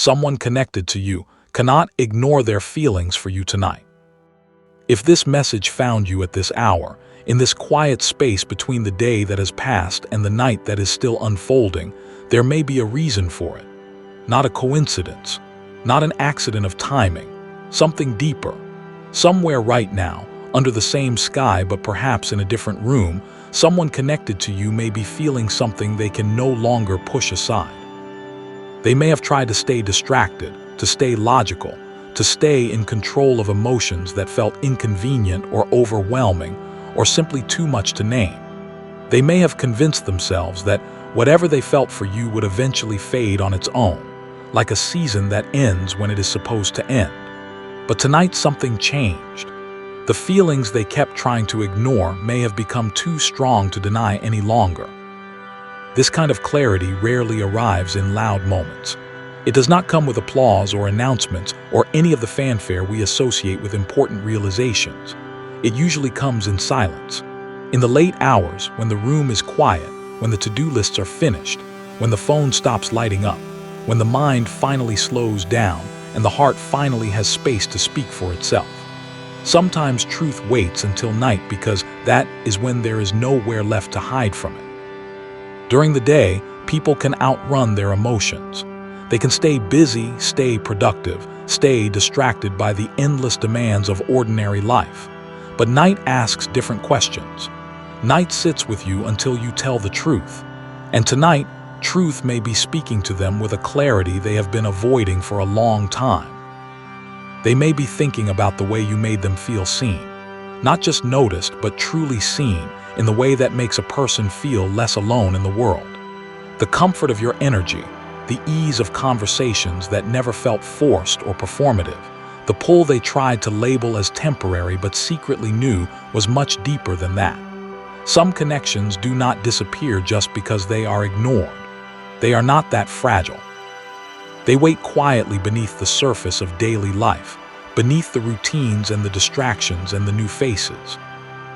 someone connected to you, cannot ignore their feelings for you tonight. If this message found you at this hour, in this quiet space between the day that has passed and the night that is still unfolding, there may be a reason for it. Not a coincidence, not an accident of timing, something deeper. Somewhere right now, under the same sky but perhaps in a different room, someone connected to you may be feeling something they can no longer push aside. They may have tried to stay distracted, to stay logical, to stay in control of emotions that felt inconvenient or overwhelming or simply too much to name. They may have convinced themselves that whatever they felt for you would eventually fade on its own, like a season that ends when it is supposed to end. But tonight something changed. The feelings they kept trying to ignore may have become too strong to deny any longer. This kind of clarity rarely arrives in loud moments. It does not come with applause or announcements or any of the fanfare we associate with important realizations. It usually comes in silence. In the late hours, when the room is quiet, when the to-do lists are finished, when the phone stops lighting up, when the mind finally slows down and the heart finally has space to speak for itself. Sometimes truth waits until night because that is when there is nowhere left to hide from it. During the day, people can outrun their emotions. They can stay busy, stay productive, stay distracted by the endless demands of ordinary life. But night asks different questions. Night sits with you until you tell the truth. And tonight, truth may be speaking to them with a clarity they have been avoiding for a long time. They may be thinking about the way you made them feel seen. Not just noticed, but truly seen in the way that makes a person feel less alone in the world. The comfort of your energy, the ease of conversations that never felt forced or performative, the pull they tried to label as temporary but secretly knew was much deeper than that. Some connections do not disappear just because they are ignored. They are not that fragile. They wait quietly beneath the surface of daily life, beneath the routines and the distractions and the new faces.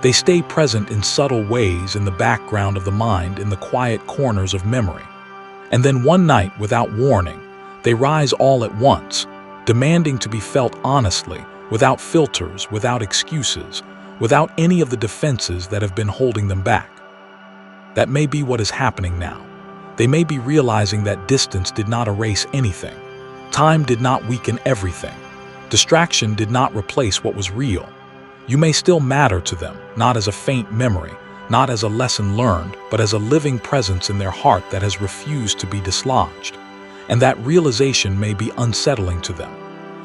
They stay present in subtle ways in the background of the mind, in the quiet corners of memory. And then one night, without warning, they rise all at once, demanding to be felt honestly, without filters, without excuses, without any of the defenses that have been holding them back. That may be what is happening now. They may be realizing that distance did not erase anything. Time did not weaken everything. Distraction did not replace what was real. You may still matter to them, not as a faint memory, not as a lesson learned, but as a living presence in their heart that has refused to be dislodged. And that realization may be unsettling to them.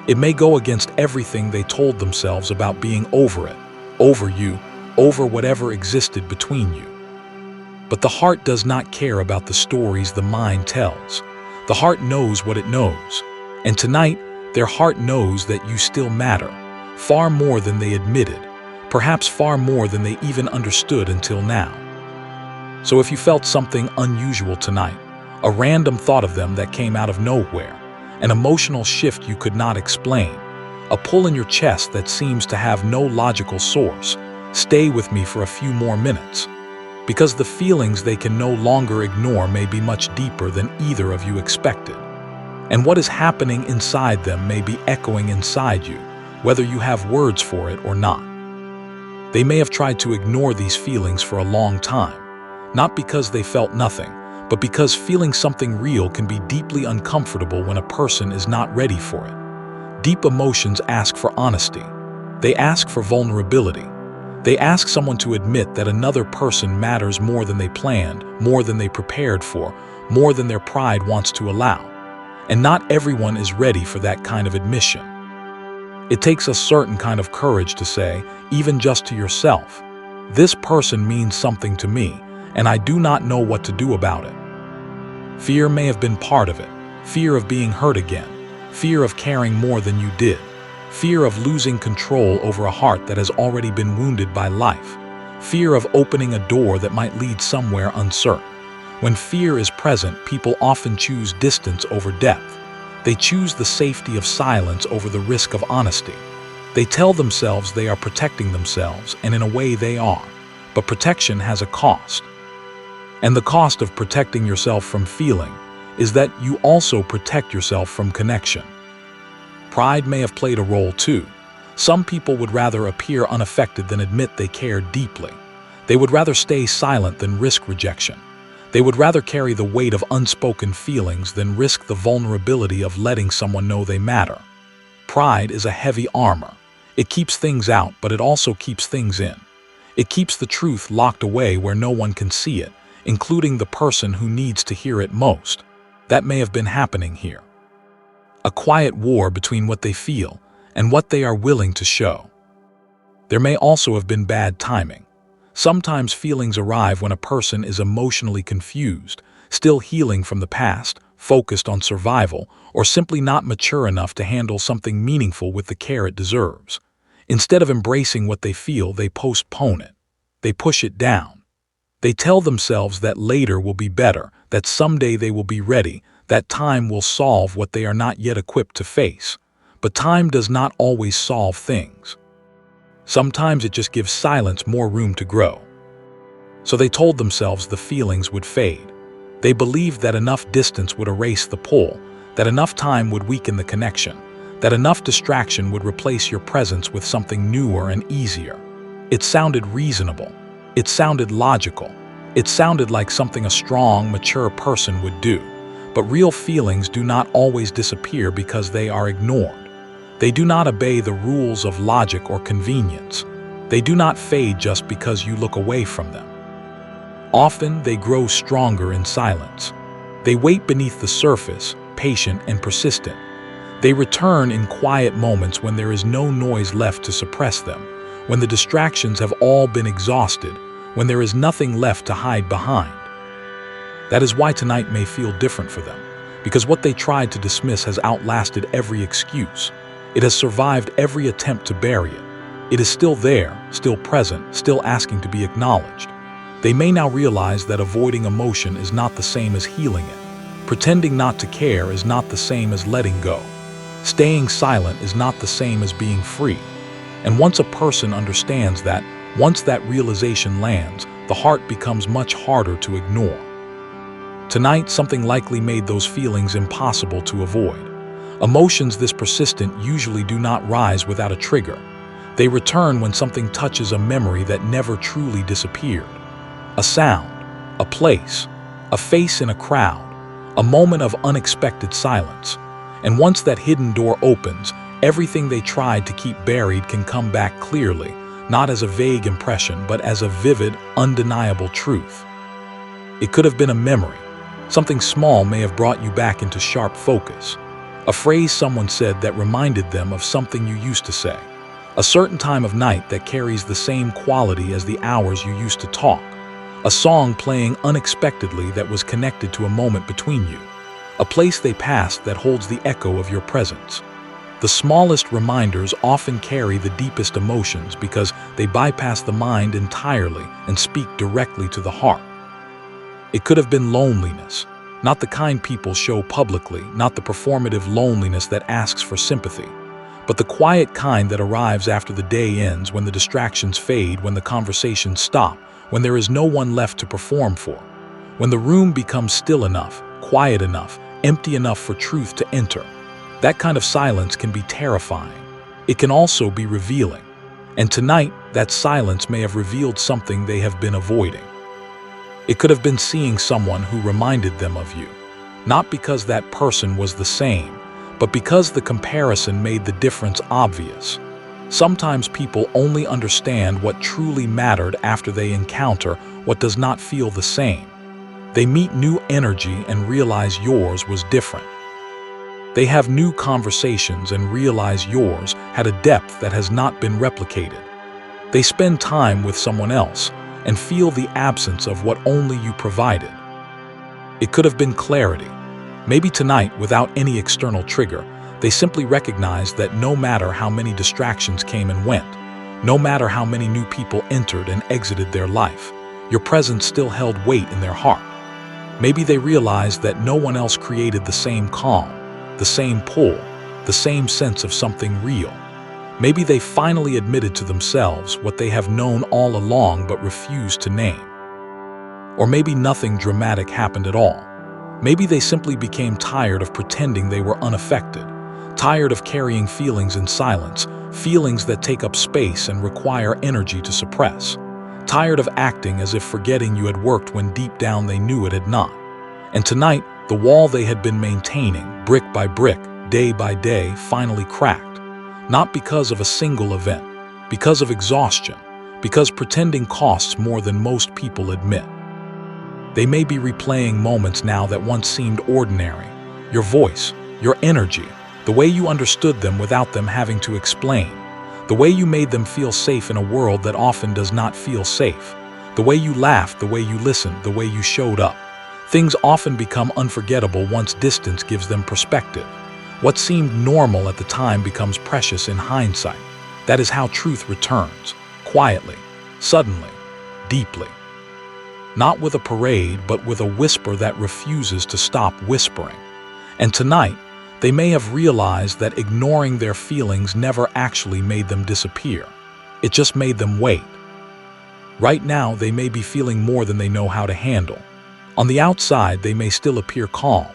It may go against everything they told themselves about being over it, over you, over whatever existed between you. But the heart does not care about the stories the mind tells. The heart knows what it knows. And tonight, their heart knows that you still matter, far more than they admitted, perhaps far more than they even understood until now. So if you felt something unusual tonight, a random thought of them that came out of nowhere, an emotional shift you could not explain, a pull in your chest that seems to have no logical source, stay with me for a few more minutes. Because the feelings they can no longer ignore may be much deeper than either of you expected. And what is happening inside them may be echoing inside you, whether you have words for it or not. They may have tried to ignore these feelings for a long time, not because they felt nothing, but because feeling something real can be deeply uncomfortable when a person is not ready for it. Deep emotions ask for honesty. They ask for vulnerability. They ask someone to admit that another person matters more than they planned, more than they prepared for, more than their pride wants to allow. And not everyone is ready for that kind of admission. It takes a certain kind of courage to say, even just to yourself, this person means something to me, and I do not know what to do about it. Fear may have been part of it. Fear of being hurt again. Fear of caring more than you did. Fear of losing control over a heart that has already been wounded by life. Fear of opening a door that might lead somewhere uncertain. When fear is present, people often choose distance over depth. They choose the safety of silence over the risk of honesty. They tell themselves they are protecting themselves, and in a way they are. But protection has a cost. And the cost of protecting yourself from feeling is that you also protect yourself from connection. Pride may have played a role too. Some people would rather appear unaffected than admit they care deeply. They would rather stay silent than risk rejection. They would rather carry the weight of unspoken feelings than risk the vulnerability of letting someone know they matter. Pride is a heavy armor. It keeps things out, but it also keeps things in. It keeps the truth locked away where no one can see it, including the person who needs to hear it most. That may have been happening here. A quiet war between what they feel and what they are willing to show. There may also have been bad timing. Sometimes feelings arrive when a person is emotionally confused, still healing from the past, focused on survival, or simply not mature enough to handle something meaningful with the care it deserves. Instead of embracing what they feel, they postpone it. They push it down. They tell themselves that later will be better, that someday they will be ready, that time will solve what they are not yet equipped to face. But time does not always solve things. Sometimes it just gives silence more room to grow. So they told themselves the feelings would fade. They believed that enough distance would erase the pull, that enough time would weaken the connection, that enough distraction would replace your presence with something newer and easier. It sounded reasonable. It sounded logical. It sounded like something a strong, mature person would do. But real feelings do not always disappear because they are ignored. They do not obey the rules of logic or convenience. They do not fade just because you look away from them. Often they grow stronger in silence. They wait beneath the surface, patient and persistent. They return in quiet moments when there is no noise left to suppress them, when the distractions have all been exhausted, when there is nothing left to hide behind. That is why tonight may feel different for them, because what they tried to dismiss has outlasted every excuse. It has survived every attempt to bury it. It is still there, still present, still asking to be acknowledged. They may now realize that avoiding emotion is not the same as healing it. Pretending not to care is not the same as letting go. Staying silent is not the same as being free. And once a person understands that, once that realization lands, the heart becomes much harder to ignore. Tonight, something likely made those feelings impossible to avoid. Emotions this persistent usually do not rise without a trigger. They return when something touches a memory that never truly disappeared. A sound, a place, a face in a crowd, a moment of unexpected silence. And once that hidden door opens, everything they tried to keep buried can come back clearly, not as a vague impression, but as a vivid, undeniable truth. It could have been a memory. Something small may have brought you back into sharp focus. A phrase someone said that reminded them of something you used to say. A certain time of night that carries the same quality as the hours you used to talk. A song playing unexpectedly that was connected to a moment between you. A place they passed that holds the echo of your presence. The smallest reminders often carry the deepest emotions because they bypass the mind entirely and speak directly to the heart. It could have been loneliness. Not the kind people show publicly, not the performative loneliness that asks for sympathy, but the quiet kind that arrives after the day ends, when the distractions fade, when the conversations stop, when there is no one left to perform for, when the room becomes still enough, quiet enough, empty enough for truth to enter. That kind of silence can be terrifying. It can also be revealing. And tonight, that silence may have revealed something they have been avoiding. It could have been seeing someone who reminded them of you, not because that person was the same, but because the comparison made the difference obvious. Sometimes people only understand what truly mattered after they encounter what does not feel the same. They meet new energy and realize yours was different. They have new conversations and realize yours had a depth that has not been replicated. They spend time with someone else and feel the absence of what only you provided. It could have been clarity. Maybe tonight, without any external trigger, they simply recognized that no matter how many distractions came and went, no matter how many new people entered and exited their life, your presence still held weight in their heart. Maybe they realized that no one else created the same calm, the same pull, the same sense of something real. Maybe they finally admitted to themselves what they have known all along but refused to name. Or maybe nothing dramatic happened at all. Maybe they simply became tired of pretending they were unaffected, tired of carrying feelings in silence, feelings that take up space and require energy to suppress, tired of acting as if forgetting you had worked when deep down they knew it had not. And tonight, the wall they had been maintaining, brick by brick, day by day, finally cracked. Not because of a single event, because of exhaustion, because pretending costs more than most people admit. They may be replaying moments now that once seemed ordinary. Your voice, your energy, the way you understood them without them having to explain. The way you made them feel safe in a world that often does not feel safe. The way you laughed, the way you listened, the way you showed up. Things often become unforgettable once distance gives them perspective. What seemed normal at the time becomes precious in hindsight. That is how truth returns, quietly, suddenly, deeply. Not with a parade, but with a whisper that refuses to stop whispering. And tonight, they may have realized that ignoring their feelings never actually made them disappear. It just made them wait. Right now, they may be feeling more than they know how to handle. On the outside, they may still appear calm.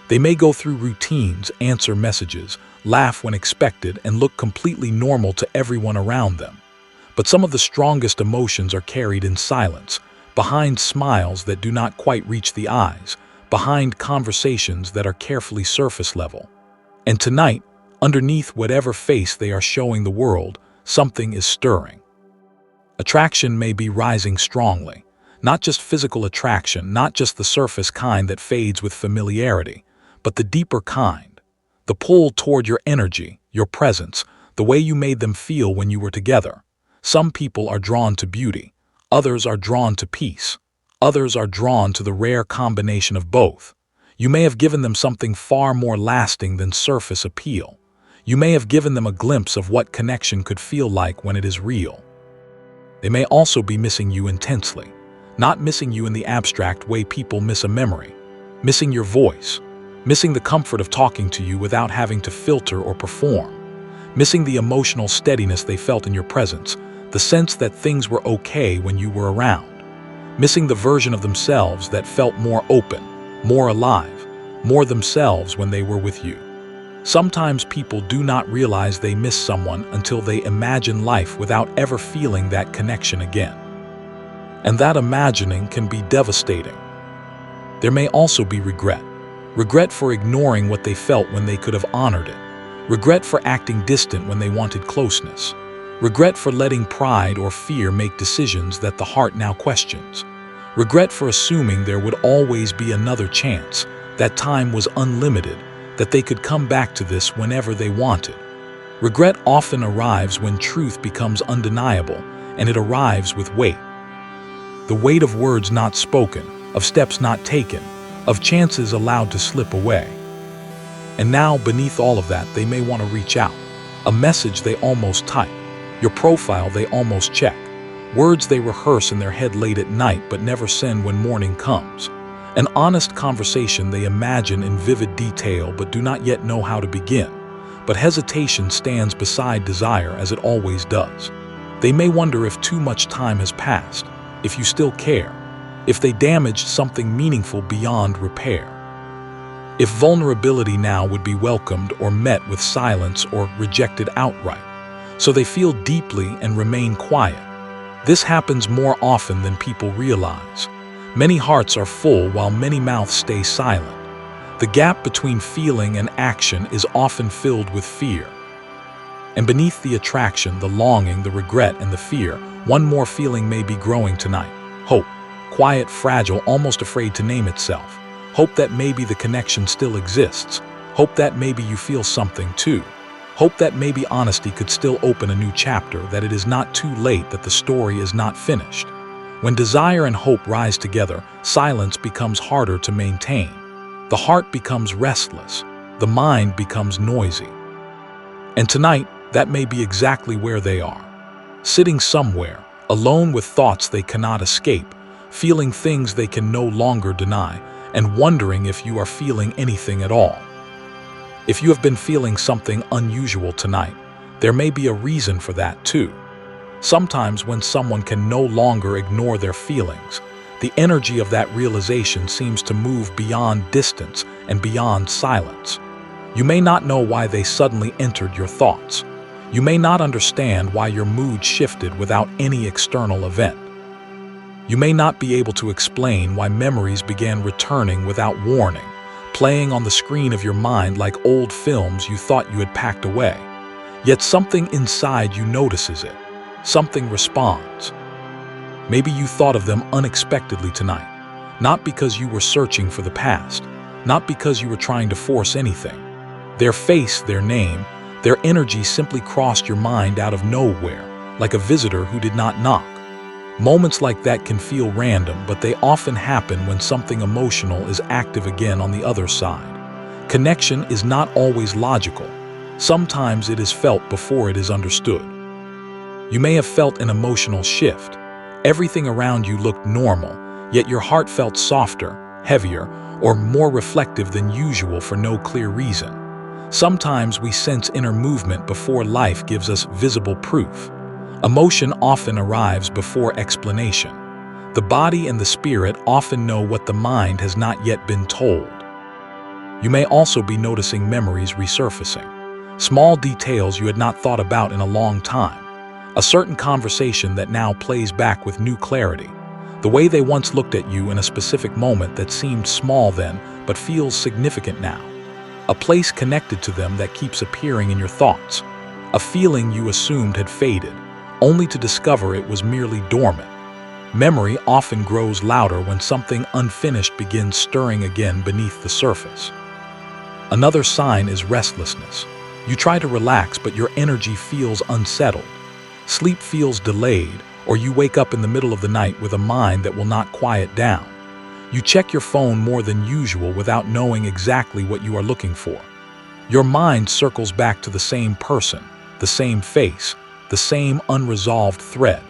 They may go through routines, answer messages, laugh when expected, and look completely normal to everyone around them. But some of the strongest emotions are carried in silence, behind smiles that do not quite reach the eyes, behind conversations that are carefully surface level. And tonight, underneath whatever face they are showing the world, something is stirring. Attraction may be rising strongly. Not just physical attraction, not just the surface kind that fades with familiarity, but the deeper kind. The pull toward your energy, your presence, the way you made them feel when you were together. Some people are drawn to beauty. Others are drawn to peace. Others are drawn to the rare combination of both. You may have given them something far more lasting than surface appeal. You may have given them a glimpse of what connection could feel like when it is real. They may also be missing you intensely. Not missing you in the abstract way people miss a memory. Missing your voice. Missing the comfort of talking to you without having to filter or perform. Missing the emotional steadiness they felt in your presence, the sense that things were okay when you were around. Missing the version of themselves that felt more open, more alive, more themselves when they were with you. Sometimes people do not realize they miss someone until they imagine life without ever feeling that connection again. And that imagining can be devastating. There may also be regret. Regret for ignoring what they felt when they could have honored it. Regret for acting distant when they wanted closeness. Regret for letting pride or fear make decisions that the heart now questions. Regret for assuming there would always be another chance, that time was unlimited, that they could come back to this whenever they wanted. Regret often arrives when truth becomes undeniable, and it arrives with weight. The weight of words not spoken, of steps not taken, of chances allowed to slip away. And now, beneath all of that, they may want to reach out. A message they almost type. Your profile they almost check. Words they rehearse in their head late at night but never send when morning comes. An honest conversation they imagine in vivid detail but do not yet know how to begin. But hesitation stands beside desire as it always does. They may wonder if too much time has passed, if you still care, if they damaged something meaningful beyond repair. If vulnerability now would be welcomed or met with silence or rejected outright. So they feel deeply and remain quiet. This happens more often than people realize. Many hearts are full while many mouths stay silent. The gap between feeling and action is often filled with fear. And beneath the attraction, the longing, the regret, and the fear, one more feeling may be growing tonight. Hope. Quiet, fragile, almost afraid to name itself. Hope that maybe the connection still exists. Hope that maybe you feel something too. Hope that maybe honesty could still open a new chapter, that it is not too late, that the story is not finished. When desire and hope rise together, silence becomes harder to maintain. The heart becomes restless. The mind becomes noisy. And tonight, that may be exactly where they are. Sitting somewhere, alone with thoughts they cannot escape, feeling things they can no longer deny, and wondering if you are feeling anything at all. If you have been feeling something unusual tonight, there may be a reason for that too. Sometimes when someone can no longer ignore their feelings, The energy of that realization seems to move beyond distance and beyond silence. You may not know why they suddenly entered your thoughts. You may not understand why your mood shifted without any external event. You may not be able to explain why memories began returning without warning, playing on the screen of your mind like old films you thought you had packed away. Yet something inside you notices it. Something responds. Maybe you thought of them unexpectedly tonight, not because you were searching for the past, not because you were trying to force anything. Their face, their name, their energy simply crossed your mind out of nowhere, like a visitor who did not knock. Moments like that can feel random, but they often happen when something emotional is active again on the other side. Connection is not always logical. Sometimes it is felt before it is understood. You may have felt an emotional shift. Everything around you looked normal, yet your heart felt softer, heavier, or more reflective than usual for no clear reason. Sometimes we sense inner movement before life gives us visible proof. Emotion often arrives before explanation. The body and the spirit often know what the mind has not yet been told. You may also be noticing memories resurfacing. Small details you had not thought about in a long time. A certain conversation that now plays back with new clarity. The way they once looked at you in a specific moment that seemed small then, but feels significant now. A place connected to them that keeps appearing in your thoughts. A feeling you assumed had faded, only to discover it was merely dormant. Memory often grows louder when something unfinished begins stirring again beneath the surface. Another sign is restlessness. You try to relax, but your energy feels unsettled. Sleep feels delayed, or you wake up in the middle of the night with a mind that will not quiet down. You check your phone more than usual without knowing exactly what you are looking for. Your mind circles back to the same person, the same face, the same unresolved thread.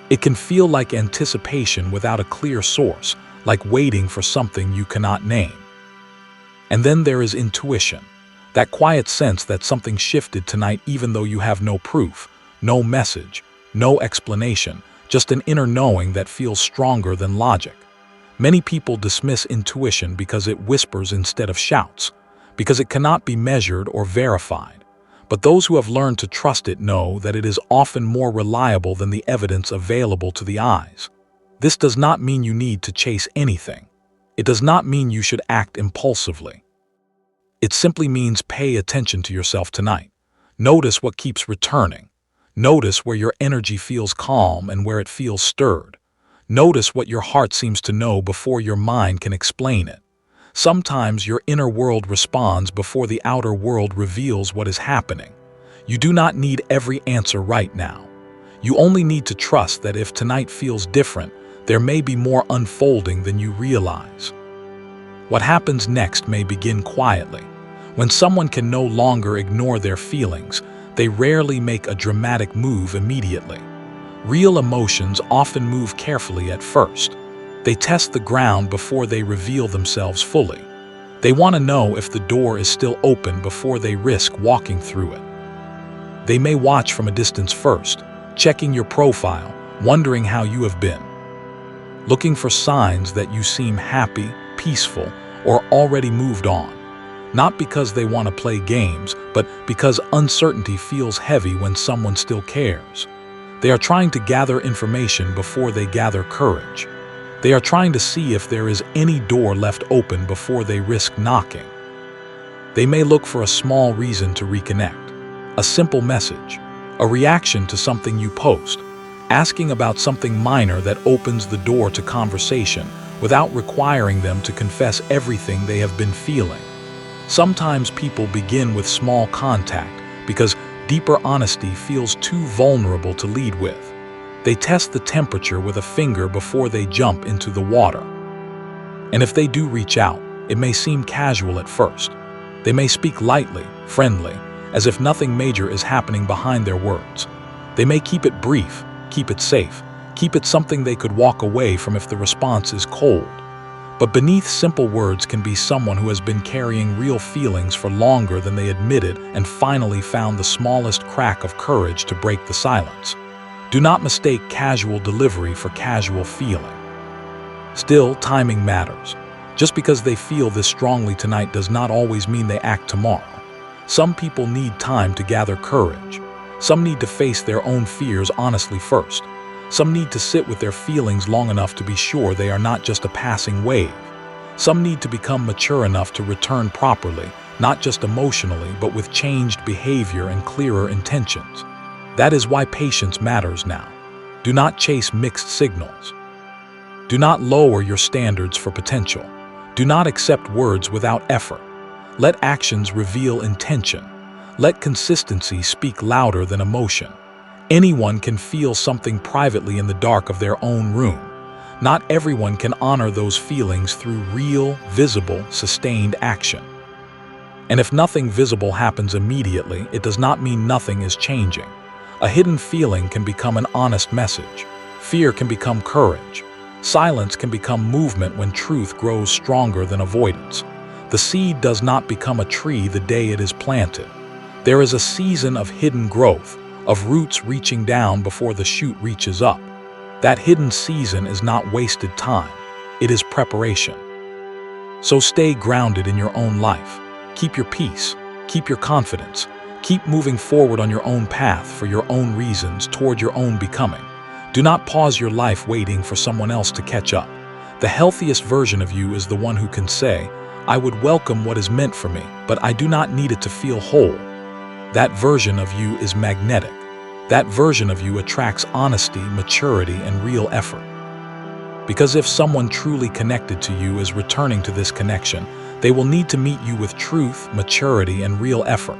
It can feel like anticipation without a clear source, like waiting for something you cannot name. And then there is intuition, that quiet sense that something shifted tonight even though you have no proof. No message, no explanation, just an inner knowing that feels stronger than logic. Many people dismiss intuition because it whispers instead of shouts, because it cannot be measured or verified. But those who have learned to trust it know that it is often more reliable than the evidence available to the eyes. This does not mean you need to chase anything. It does not mean you should act impulsively. It simply means pay attention to yourself tonight. Notice what keeps returning. Notice where your energy feels calm and where it feels stirred. Notice what your heart seems to know before your mind can explain it. Sometimes your inner world responds before the outer world reveals what is happening. You do not need every answer right now. You only need to trust that if tonight feels different, there may be more unfolding than you realize. What happens next may begin quietly. When someone can no longer ignore their feelings, they rarely make a dramatic move immediately. Real emotions often move carefully at first. They test the ground before they reveal themselves fully. They want to know if the door is still open before they risk walking through it. They may watch from a distance first, checking your profile, wondering how you have been, looking for signs that you seem happy, peaceful, or already moved on. Not because they want to play games, but because uncertainty feels heavy when someone still cares. They are trying to gather information before they gather courage. They are trying to see if there is any door left open before they risk knocking. They may look for a small reason to reconnect, a simple message, a reaction to something you post, asking about something minor that opens the door to conversation without requiring them to confess everything they have been feeling. Sometimes people begin with small contact because deeper honesty feels too vulnerable to lead with. They test the temperature with a finger before they jump into the water. And if they do reach out, it may seem casual at first. They may speak lightly, friendly, as if nothing major is happening behind their words. They may keep it brief, keep it safe, keep it something they could walk away from if the response is cold. But beneath simple words can be someone who has been carrying real feelings for longer than they admitted and finally found the smallest crack of courage to break the silence. Do not mistake casual delivery for casual feeling. Still, timing matters. Just because they feel this strongly tonight does not always mean they act tomorrow. Some people need time to gather courage. Some need to face their own fears honestly first. Some need to sit with their feelings long enough to be sure they are not just a passing wave. Some need to become mature enough to return properly, not just emotionally, but with changed behavior and clearer intentions. That is why patience matters now. Do not chase mixed signals. Do not lower your standards for potential. Do not accept words without effort. Let actions reveal intention. Let consistency speak louder than emotion. Anyone can feel something privately in the dark of their own room. Not everyone can honor those feelings through real, visible, sustained action. And if nothing visible happens immediately, it does not mean nothing is changing. A hidden feeling can become an honest message. Fear can become courage. Silence can become movement when truth grows stronger than avoidance. The seed does not become a tree the day it is planted. There is a season of hidden growth, of roots reaching down before the shoot reaches up. That hidden season is not wasted time. It is preparation. So stay grounded in your own life. Keep your peace. Keep your confidence. Keep moving forward on your own path for your own reasons toward your own becoming. Do not pause your life waiting for someone else to catch up. The healthiest version of you is the one who can say, I would welcome what is meant for me, but I do not need it to feel whole. That version of you is magnetic. That version of you attracts honesty, maturity, and real effort. Because if someone truly connected to you is returning to this connection, they will need to meet you with truth, maturity, and real effort.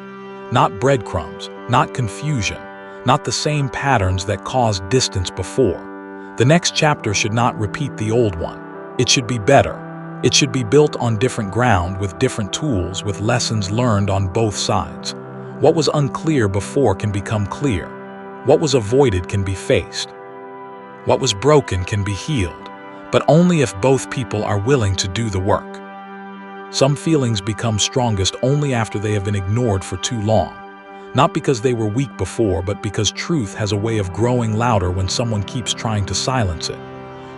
Not breadcrumbs, not confusion, not the same patterns that caused distance before. The next chapter should not repeat the old one. It should be better. It should be built on different ground with different tools, with lessons learned on both sides. What was unclear before can become clear. What was avoided can be faced. What was broken can be healed, but only if both people are willing to do the work. Some feelings become strongest only after they have been ignored for too long. Not because they were weak before, but because truth has a way of growing louder when someone keeps trying to silence it.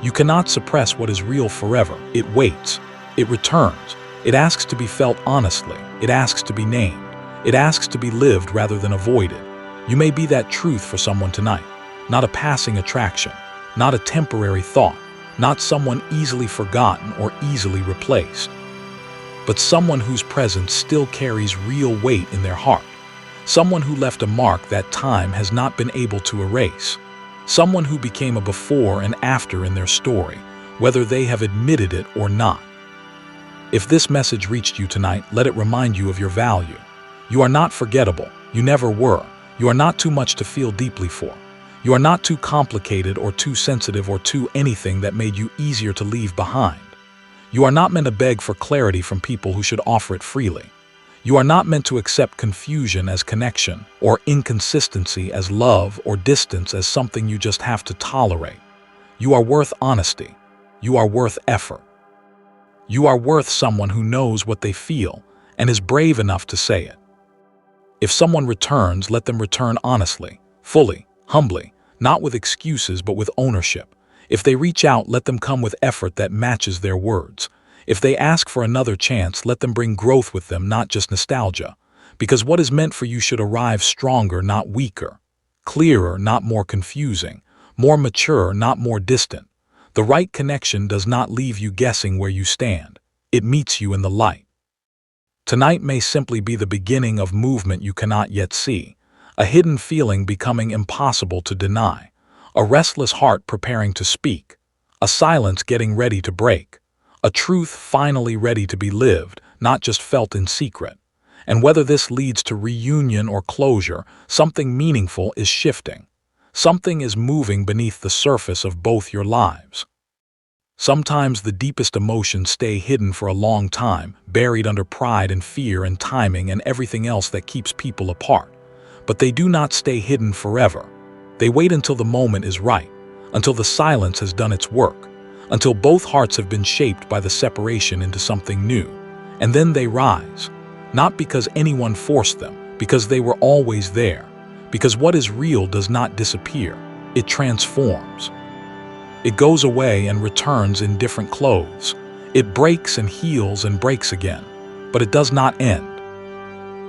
You cannot suppress what is real forever. It waits. It returns. It asks to be felt honestly. It asks to be named. It asks to be lived rather than avoided. You may be that truth for someone tonight. Not a passing attraction. Not a temporary thought. Not someone easily forgotten or easily replaced. But someone whose presence still carries real weight in their heart. Someone who left a mark that time has not been able to erase. Someone who became a before and after in their story, whether they have admitted it or not. If this message reached you tonight, let it remind you of your value. You are not forgettable. You never were. You are not too much to feel deeply for. You are not too complicated or too sensitive or too anything that made you easier to leave behind. You are not meant to beg for clarity from people who should offer it freely. You are not meant to accept confusion as connection, or inconsistency as love, or distance as something you just have to tolerate. You are worth honesty. You are worth effort. You are worth someone who knows what they feel and is brave enough to say it. If someone returns, let them return honestly, fully, humbly, not with excuses but with ownership. If they reach out, let them come with effort that matches their words. If they ask for another chance, let them bring growth with them, not just nostalgia. Because what is meant for you should arrive stronger, not weaker. Clearer, not more confusing. More mature, not more distant. The right connection does not leave you guessing where you stand. It meets you in the light. Tonight may simply be the beginning of movement you cannot yet see. A hidden feeling becoming impossible to deny. A restless heart preparing to speak. A silence getting ready to break. A truth finally ready to be lived, not just felt in secret. And whether this leads to reunion or closure, something meaningful is shifting. Something is moving beneath the surface of both your lives. Sometimes the deepest emotions stay hidden for a long time, buried under pride and fear and timing and everything else that keeps people apart. But they do not stay hidden forever. They wait until the moment is right, until the silence has done its work, until both hearts have been shaped by the separation into something new. And then they rise, not because anyone forced them, because they were always there. Because what is real does not disappear, it transforms. It goes away and returns in different clothes. It breaks and heals and breaks again, but it does not end.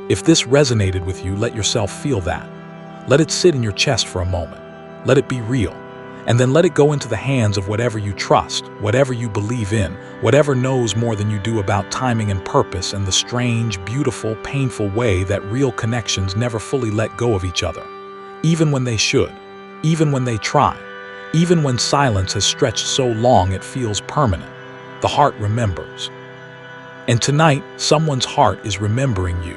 If this resonated with you, let yourself feel that. Let it sit in your chest for a moment. Let it be real. And then let it go into the hands of whatever you trust, whatever you believe in, whatever knows more than you do about timing and purpose and the strange, beautiful, painful way that real connections never fully let go of each other. Even when they should, even when they try, even when silence has stretched so long it feels permanent, the heart remembers. And tonight, someone's heart is remembering you,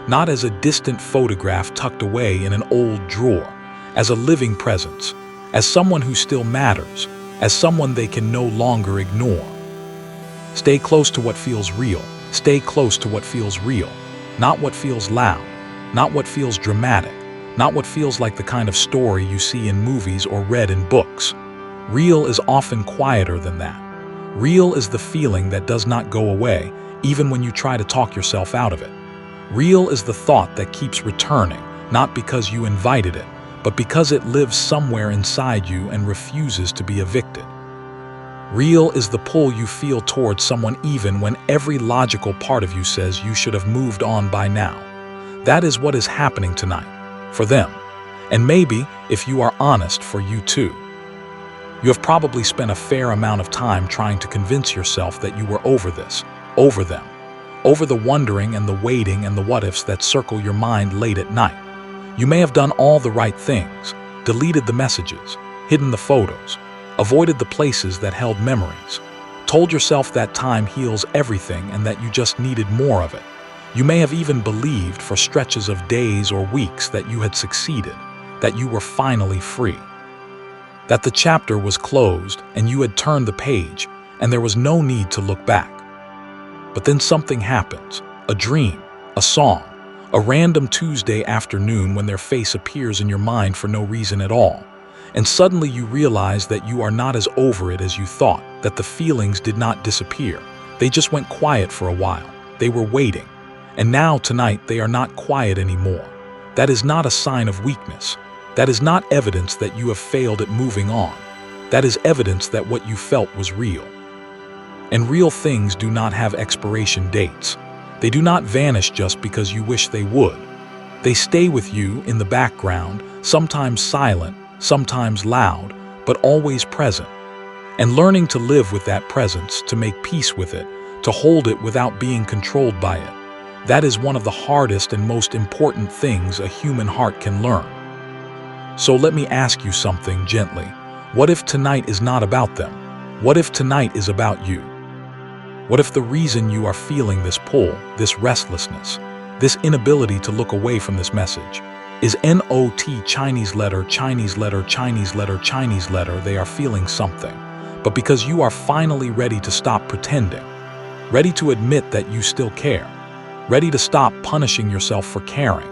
not as a distant photograph tucked away in an old drawer, as a living presence, as someone who still matters, as someone they can no longer ignore. Stay close to what feels real. Stay close to what feels real, not what feels loud, not what feels dramatic, not what feels like the kind of story you see in movies or read in books. Real is often quieter than that. Real is the feeling that does not go away, even when you try to talk yourself out of it. Real is the thought that keeps returning, not because you invited it, but because it lives somewhere inside you and refuses to be evicted. Real is the pull you feel towards someone even when every logical part of you says you should have moved on by now. That is what is happening tonight, for them. And maybe, if you are honest, for you too. You have probably spent a fair amount of time trying to convince yourself that you were over this, over them, over the wondering and the waiting and the what-ifs that circle your mind late at night. You may have done all the right things, deleted the messages, hidden the photos, avoided the places that held memories, told yourself that time heals everything and that you just needed more of it. You may have even believed for stretches of days or weeks that you had succeeded, that you were finally free, that the chapter was closed and you had turned the page and there was no need to look back. But then something happens, a dream, a song, a random Tuesday afternoon when their face appears in your mind for no reason at all. And suddenly you realize that you are not as over it as you thought, that the feelings did not disappear. They just went quiet for a while. They were waiting. And now tonight they are not quiet anymore. That is not a sign of weakness. That is not evidence that you have failed at moving on. That is evidence that what you felt was real. And real things do not have expiration dates. They do not vanish just because you wish they would. They stay with you in the background, sometimes silent, sometimes loud, but always present. And learning to live with that presence, to make peace with it, to hold it without being controlled by it, that is one of the hardest and most important things a human heart can learn. So let me ask you something gently. What if tonight is not about them? What if tonight is about you? What if the reason you are feeling this pull, this restlessness, this inability to look away from this message, is not Chinese letter, Chinese letter, Chinese letter, Chinese letter, they are feeling something, but because you are finally ready to stop pretending, ready to admit that you still care, ready to stop punishing yourself for caring,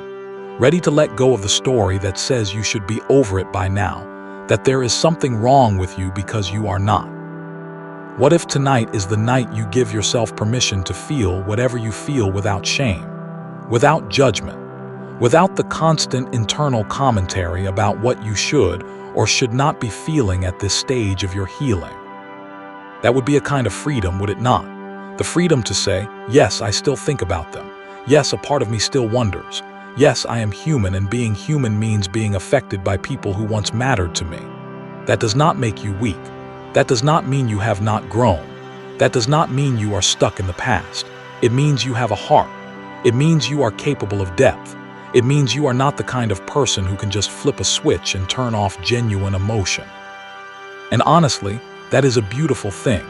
ready to let go of the story that says you should be over it by now, that there is something wrong with you because you are not. What if tonight is the night you give yourself permission to feel whatever you feel without shame, without judgment, without the constant internal commentary about what you should or should not be feeling at this stage of your healing? That would be a kind of freedom, would it not? The freedom to say, yes, I still think about them. Yes, a part of me still wonders. Yes, I am human, and being human means being affected by people who once mattered to me. That does not make you weak. That does not mean you have not grown. That does not mean you are stuck in the past. It means you have a heart. It means you are capable of depth. It means you are not the kind of person who can just flip a switch and turn off genuine emotion. And honestly, that is a beautiful thing.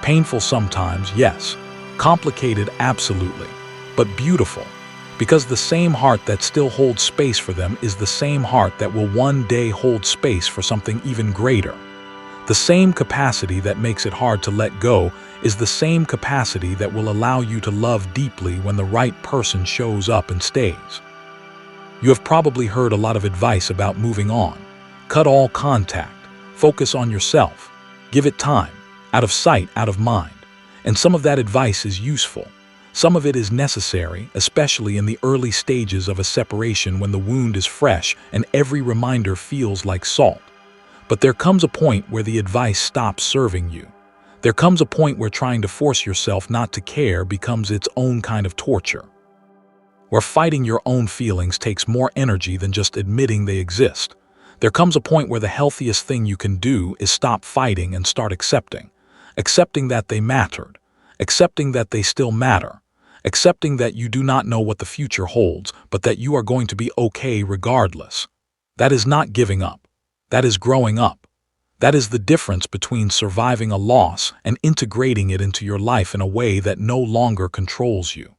Painful sometimes, yes. Complicated, absolutely. But beautiful. Because the same heart that still holds space for them is the same heart that will one day hold space for something even greater. The same capacity that makes it hard to let go is the same capacity that will allow you to love deeply when the right person shows up and stays. You have probably heard a lot of advice about moving on. Cut all contact. Focus on yourself. Give it time. Out of sight, out of mind. And some of that advice is useful. Some of it is necessary, especially in the early stages of a separation when the wound is fresh and every reminder feels like salt. But there comes a point where the advice stops serving you. There comes a point where trying to force yourself not to care becomes its own kind of torture. Where fighting your own feelings takes more energy than just admitting they exist. There comes a point where the healthiest thing you can do is stop fighting and start accepting. Accepting that they mattered. Accepting that they still matter. Accepting that you do not know what the future holds, but that you are going to be okay regardless. That is not giving up. That is growing up. That is the difference between surviving a loss and integrating it into your life in a way that no longer controls you.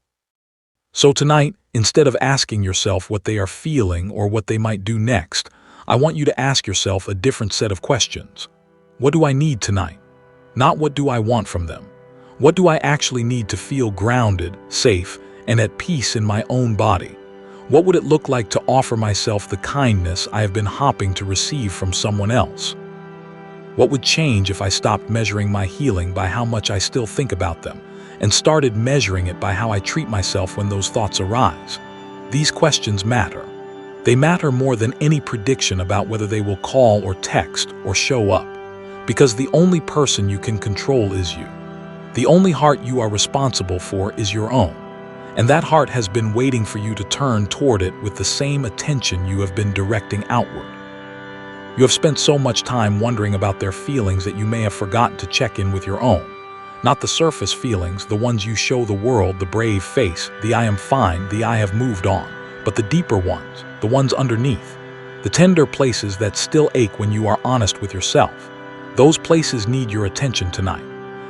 So tonight, instead of asking yourself what they are feeling or what they might do next, I want you to ask yourself a different set of questions. What do I need tonight? Not what do I want from them. What do I actually need to feel grounded, safe, and at peace in my own body? What would it look like to offer myself the kindness I have been hoping to receive from someone else? What would change if I stopped measuring my healing by how much I still think about them and started measuring it by how I treat myself when those thoughts arise? These questions matter. They matter more than any prediction about whether they will call or text or show up, because the only person you can control is you. The only heart you are responsible for is your own, and that heart has been waiting for you to turn toward it with the same attention you have been directing outward. You have spent so much time wondering about their feelings that you may have forgotten to check in with your own. Not the surface feelings, the ones you show the world, the brave face, the I am fine, the I have moved on, but the deeper ones, the ones underneath, the tender places that still ache when you are honest with yourself. Those places need your attention tonight.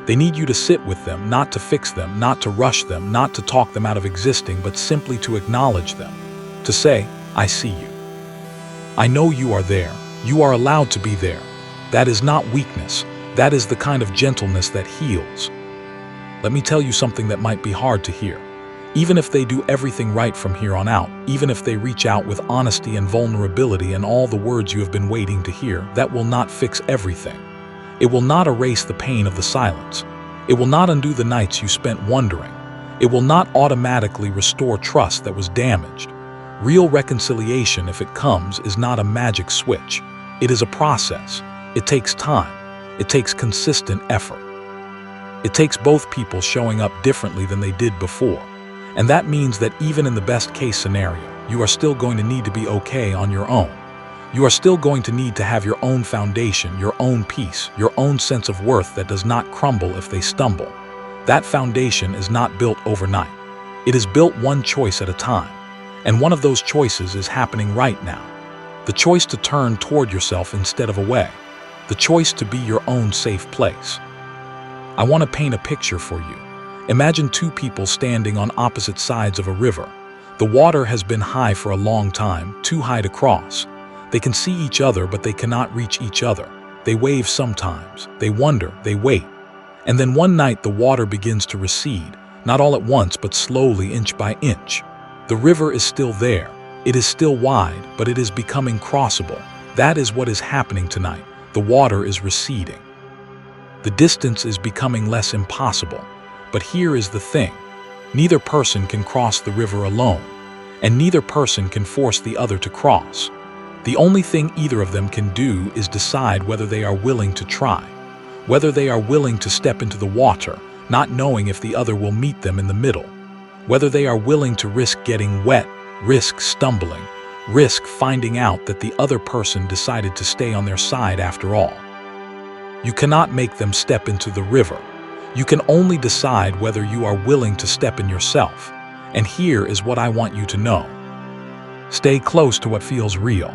They need you to sit with them, not to fix them, not to rush them, not to talk them out of existing, but simply to acknowledge them. To say, I see you. I know you are there. You are allowed to be there. That is not weakness. That is the kind of gentleness that heals. Let me tell you something that might be hard to hear. Even if they do everything right from here on out, even if they reach out with honesty and vulnerability and all the words you have been waiting to hear, that will not fix everything. It will not erase the pain of the silence. It will not undo the nights you spent wondering. It will not automatically restore trust that was damaged. Real reconciliation, if it comes, is not a magic switch. It is a process. It takes time. It takes consistent effort. It takes both people showing up differently than they did before. And that means that even in the best case scenario, you are still going to need to be okay on your own. You are still going to need to have your own foundation, your own peace, your own sense of worth that does not crumble if they stumble. That foundation is not built overnight. It is built one choice at a time. And one of those choices is happening right now. The choice to turn toward yourself instead of away. The choice to be your own safe place. I want to paint a picture for you. Imagine two people standing on opposite sides of a river. The water has been high for a long time, too high to cross. They can see each other, but they cannot reach each other. They wave sometimes. They wonder. They wait. And then one night the water begins to recede, not all at once, but slowly, inch by inch. The river is still there. It is still wide, but it is becoming crossable. That is what is happening tonight. The water is receding. The distance is becoming less impossible. But here is the thing. Neither person can cross the river alone, and neither person can force the other to cross. The only thing either of them can do is decide whether they are willing to try, whether they are willing to step into the water, not knowing if the other will meet them in the middle, whether they are willing to risk getting wet, risk stumbling, risk finding out that the other person decided to stay on their side after all. You cannot make them step into the river. You can only decide whether you are willing to step in yourself. And here is what I want you to know. Stay close to what feels real.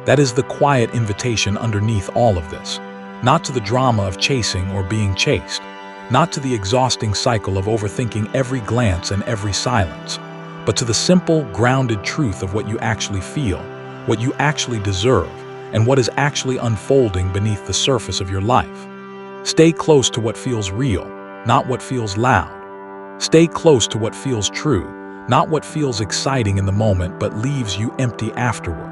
That is the quiet invitation underneath all of this. Not to the drama of chasing or being chased. Not to the exhausting cycle of overthinking every glance and every silence. But to the simple, grounded truth of what you actually feel, what you actually deserve, and what is actually unfolding beneath the surface of your life. Stay close to what feels real, not what feels loud. Stay close to what feels true, not what feels exciting in the moment but leaves you empty afterward.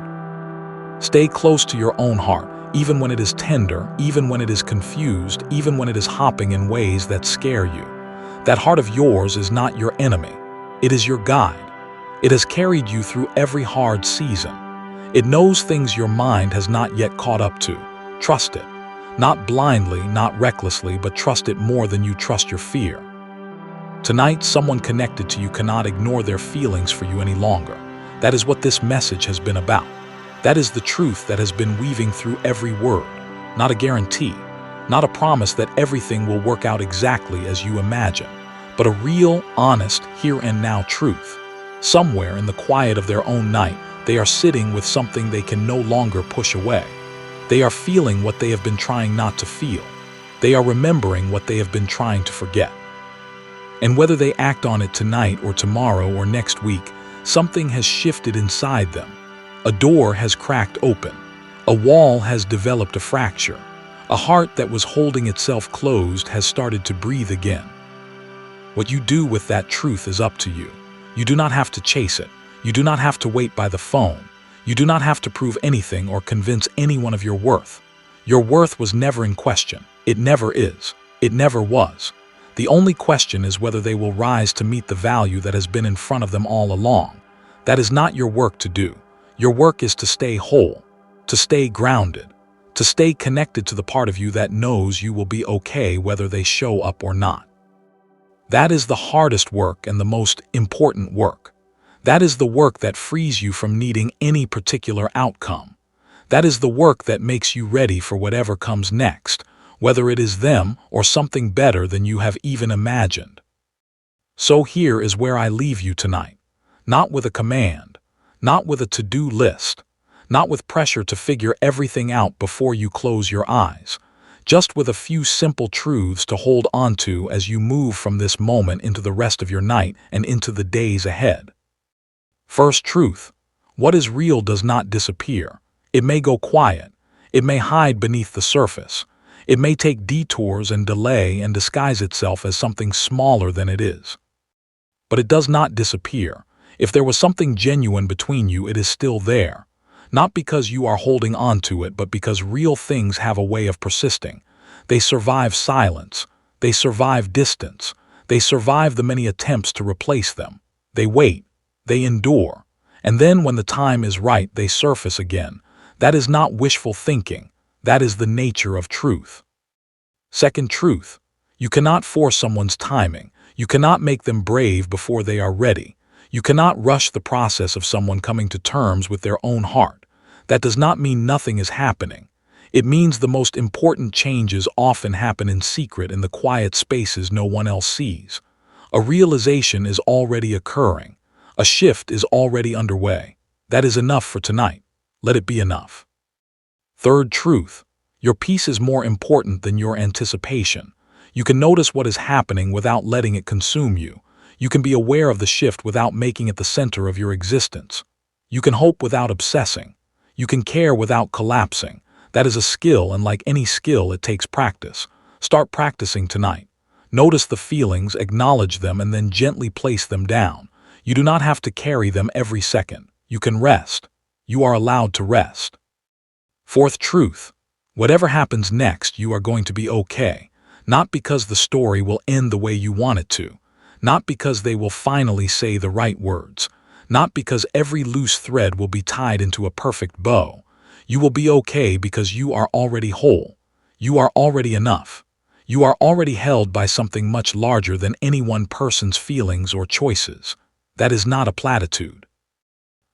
Stay close to your own heart, even when it is tender, even when it is confused, even when it is hopping in ways that scare you. That heart of yours is not your enemy. It is your guide. It has carried you through every hard season. It knows things your mind has not yet caught up to, Trust it. Not blindly, not recklessly, but trust it more than you trust your fear. Tonight, someone connected to you cannot ignore their feelings for you any longer. That is what this message has been about. That is the truth that has been weaving through every word. Not a guarantee, not a promise that everything will work out exactly as you imagine, but a real, honest, here and now truth. Somewhere in the quiet of their own night, they are sitting with something they can no longer push away. They are feeling what they have been trying not to feel. They are remembering what they have been trying to forget. And whether they act on it tonight or tomorrow or next week, something has shifted inside them. A door has cracked open. A wall has developed a fracture. A heart that was holding itself closed has started to breathe again. What you do with that truth is up to you. You do not have to chase it. You do not have to wait by the phone. You do not have to prove anything or convince anyone of your worth. Your worth was never in question. It never is. It never was. The only question is whether they will rise to meet the value that has been in front of them all along. That is not your work to do. Your work is to stay whole, to stay grounded, to stay connected to the part of you that knows you will be okay whether they show up or not. That is the hardest work and the most important work. That is the work that frees you from needing any particular outcome. That is the work that makes you ready for whatever comes next, whether it is them or something better than you have even imagined. So here is where I leave you tonight. Not with a command, not with a to-do list, not with pressure to figure everything out before you close your eyes, just with a few simple truths to hold onto as you move from this moment into the rest of your night and into the days ahead. First truth: what is real does not disappear. It may go quiet. It may hide beneath the surface. It may take detours and delay and disguise itself as something smaller than it is. But it does not disappear. If there was something genuine between you, it is still there. Not because you are holding on to it, but because real things have a way of persisting. They survive silence. They survive distance. They survive the many attempts to replace them. They wait. They endure. And then when the time is right, they surface again. That is not wishful thinking. That is the nature of truth. Second truth: you cannot force someone's timing. You cannot make them brave before they are ready. You cannot rush the process of someone coming to terms with their own heart. That does not mean nothing is happening. It means the most important changes often happen in secret in the quiet spaces no one else sees. A realization is already occurring. A shift is already underway. That is enough for tonight. Let it be enough. Third truth: your peace is more important than your anticipation. You can notice what is happening without letting it consume you. You can be aware of the shift without making it the center of your existence. You can hope without obsessing. You can care without collapsing. That is a skill, and like any skill, it takes practice. Start practicing tonight. Notice the feelings, acknowledge them, and then gently place them down. You do not have to carry them every second. You can rest. You are allowed to rest. Fourth truth: whatever happens next, you are going to be okay. Not because the story will end the way you want it to. Not because they will finally say the right words. Not because every loose thread will be tied into a perfect bow. You will be okay because you are already whole. You are already enough. You are already held by something much larger than any one person's feelings or choices. That is not a platitude.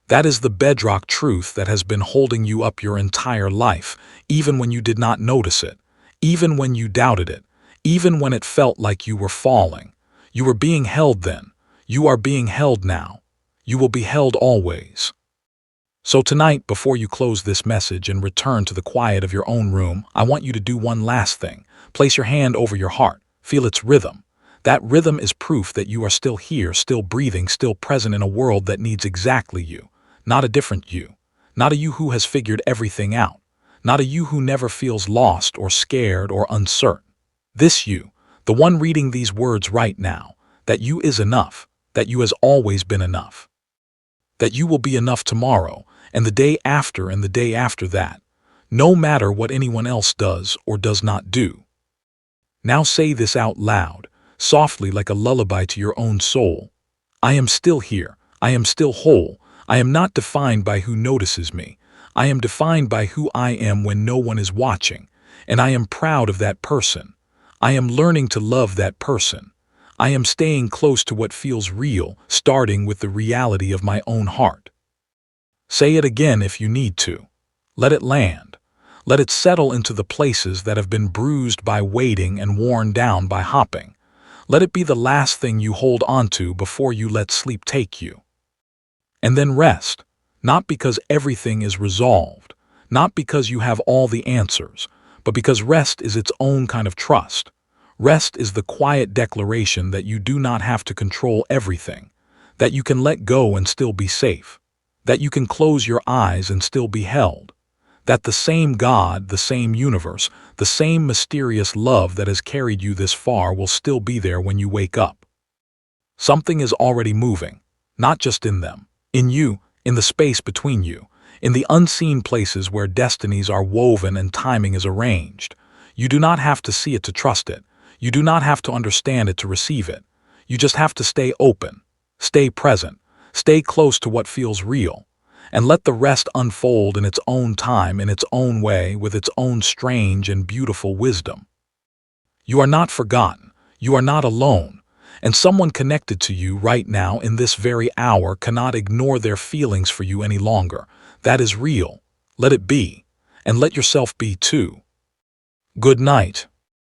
That is the bedrock truth that has been holding you up your entire life, even when you did not notice it, even when you doubted it, even when it felt like you were falling. You were being held then. You are being held now. You will be held always. So tonight, before you close this message and return to the quiet of your own room, I want you to do one last thing. Place your hand over your heart. Feel its rhythm. That rhythm is proof that you are still here, still breathing, still present in a world that needs exactly you. Not a different you. Not a you who has figured everything out. Not a you who never feels lost or scared or uncertain. This you, the one reading these words right now, that you is enough, that you has always been enough. That you will be enough tomorrow, and the day after, and the day after that, no matter what anyone else does or does not do. Now say this out loud, softly like a lullaby to your own soul. I am still here. I am still whole. I am not defined by who notices me. I am defined by who I am when no one is watching, and I am proud of that person. I am learning to love that person. I am staying close to what feels real, starting with the reality of my own heart. Say it again if you need to. Let it land. Let it settle into the places that have been bruised by waiting and worn down by hopping. Let it be the last thing you hold onto before you let sleep take you. And then rest, not because everything is resolved, not because you have all the answers, but because rest is its own kind of trust. Rest is the quiet declaration that you do not have to control everything, that you can let go and still be safe, that you can close your eyes and still be held, that the same God, the same universe, the same mysterious love that has carried you this far will still be there when you wake up. Something is already moving, not just in them, in you, in the space between you, in the unseen places where destinies are woven and timing is arranged. You do not have to see it to trust it. You do not have to understand it to receive it. You just have to stay open, stay present, stay close to what feels real, and let the rest unfold in its own time, in its own way, with its own strange and beautiful wisdom. You are not forgotten. You are not alone. And someone connected to you right now in this very hour cannot ignore their feelings for you any longer. That is real. Let it be. And let yourself be too. Good night.